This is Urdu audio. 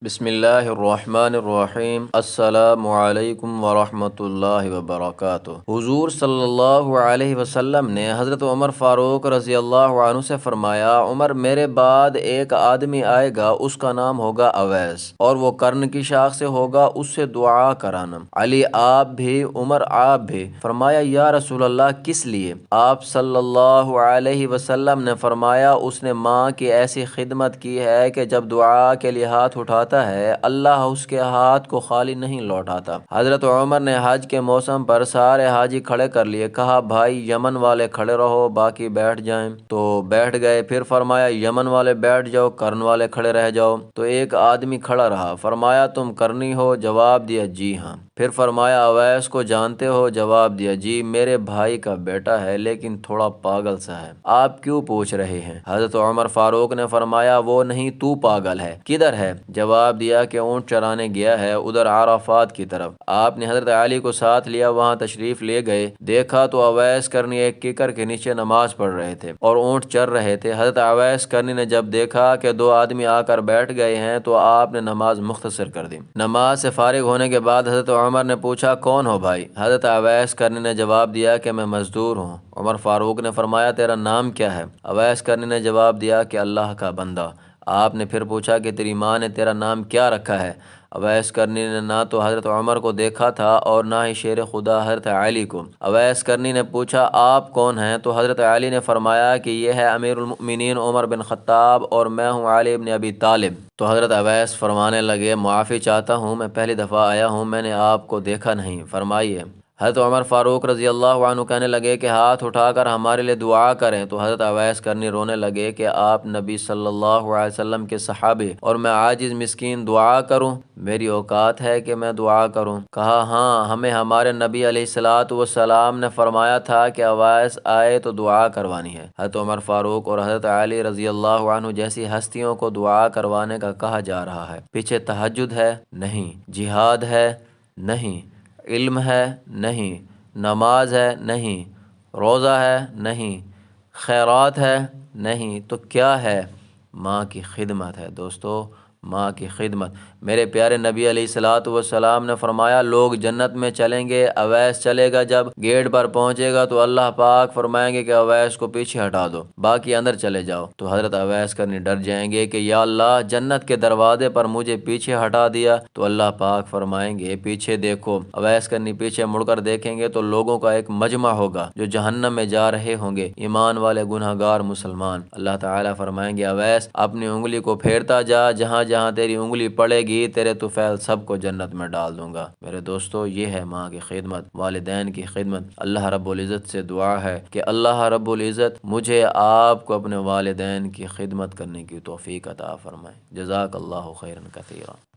بسم اللہ الرحمن الرحیم۔ السلام علیکم ورحمۃ اللہ وبرکاتہ۔ حضور صلی اللہ علیہ وسلم نے حضرت عمر فاروق رضی اللہ عنہ سے فرمایا، عمر میرے بعد ایک آدمی آئے گا، اس کا نام ہوگا اویس، اور وہ قرن کی شاخ سے ہوگا، اس سے دعا کرانا۔ علی آپ بھی، عمر آپ بھی۔ فرمایا یا رسول اللہ کس لیے؟ آپ صلی اللہ علیہ وسلم نے فرمایا، اس نے ماں کی ایسی خدمت کی ہے کہ جب دعا کے لیے ہاتھ اٹھاتا ہے اللہ اس کے ہاتھ کو خالی نہیں لوٹاتا۔ حضرت عمر نے حج کے موسم پر سارے حاجی کھڑے کر لیے، کہا بھائی یمن والے کھڑے رہو، باقی بیٹھ جائیں، تو بیٹھ گئے۔ پھر فرمایا یمن والے بیٹھ جاؤ، کرن والے کھڑے رہ جاؤ، تو ایک آدمی کھڑا رہا۔ فرمایا تم کرنی ہو؟ جواب دیا جی ہاں۔ پھر فرمایا اویس کو جانتے ہو؟ جواب دیا جی، میرے بھائی کا بیٹا ہے لیکن تھوڑا پاگل سا ہے، آپ کیوں پوچھ رہے ہیں؟ حضرت عمر فاروق نے فرمایا وہ نہیں، تو پاگل ہے، کدھر ہے؟ جواب دیا کہ اونٹ چرانے گیا ہے ادھر عرفات کی طرف۔ آپ نے حضرت علی کو ساتھ لیا، وہاں تشریف لے گئے، دیکھا تو اویس کرنی ایک کیکر کے نیچے نماز پڑھ رہے تھے اور اونٹ چر رہے تھے۔ حضرت اویس کرنی نے جب دیکھا کہ دو آدمی آ کر بیٹھ گئے ہیں تو آپ نے نماز مختصر کر دی۔ نماز سے فارغ ہونے کے بعد حضرت عمر نے پوچھا کون ہو بھائی؟ حضرت اویس کرنی نے جواب دیا کہ میں مزدور ہوں۔ عمر فاروق نے فرمایا تیرا نام کیا ہے؟ اویس کرنی نے جواب دیا کہ اللہ کا بندہ۔ آپ نے پھر پوچھا کہ تیری ماں نے تیرا نام کیا رکھا ہے؟ اویس کرنی نے نہ تو حضرت عمر کو دیکھا تھا اور نہ ہی شیر خدا حضرت علی کو۔ اویس کرنی نے پوچھا آپ کون ہیں؟ تو حضرت علی نے فرمایا کہ یہ ہے امیر المؤمنین عمر بن خطاب اور میں ہوں علی بن ابی طالب۔ تو حضرت اویس فرمانے لگے معافی چاہتا ہوں، میں پہلی دفعہ آیا ہوں، میں نے آپ کو دیکھا نہیں، فرمائیے۔ حضرت عمر فاروق رضی اللہ عنہ کہنے لگے کہ ہاتھ اٹھا کر ہمارے لیے دعا کریں، تو حضرت اویس کرنی رونے لگے کہ آپ نبی صلی اللہ علیہ وسلم کے صحابی اور میں عاجز مسکین دعا کروں؟ میری اوقات ہے کہ میں دعا کروں؟ کہا ہاں، ہمیں ہمارے نبی علیہ الصلوۃ والسلام نے فرمایا تھا کہ اویس آئے تو دعا کروانی ہے۔ حضرت عمر فاروق اور حضرت علی رضی اللہ عنہ جیسی ہستیوں کو دعا کروانے کا کہا جا رہا ہے۔ پیچھے تہجد ہے؟ نہیں۔ جہاد ہے؟ نہیں۔ علم ہے؟ نہیں۔ نماز ہے؟ نہیں۔ روزہ ہے؟ نہیں۔ خیرات ہے؟ نہیں۔ تو کیا ہے؟ ماں کی خدمت ہے دوستو، ماں کی خدمت۔ میرے پیارے نبی علیہ الصلوۃ والسلام نے فرمایا لوگ جنت میں چلیں گے، اویس چلے گا، جب گیٹ پر پہنچے گا تو اللہ پاک فرمائیں گے کہ اویس کو پیچھے ہٹا دو، باقی اندر چلے جاؤ۔ تو حضرت اویس کرنی ڈر جائیں گے کہ یا اللہ جنت کے دروازے پر مجھے پیچھے ہٹا دیا، تو اللہ پاک فرمائیں گے پیچھے دیکھو۔ اویس کرنی پیچھے مڑ کر دیکھیں گے تو لوگوں کا ایک مجمع ہوگا جو جہنم میں جا رہے ہوں گے، ایمان والے گناہ گار مسلمان۔ اللہ تعالیٰ فرمائیں گے اویس اپنی انگلی کو پھیرتا جا، جہاں جہاں تیری انگلی پڑے گی تیرے طفیل سب کو جنت میں ڈال دوں گا۔ میرے دوستو یہ ہے ماں کی خدمت، والدین کی خدمت۔ اللہ رب العزت سے دعا ہے کہ اللہ رب العزت مجھے آپ کو اپنے والدین کی خدمت کرنے کی توفیق عطا فرمائے۔ جزاک اللہ خیرا کثیرا۔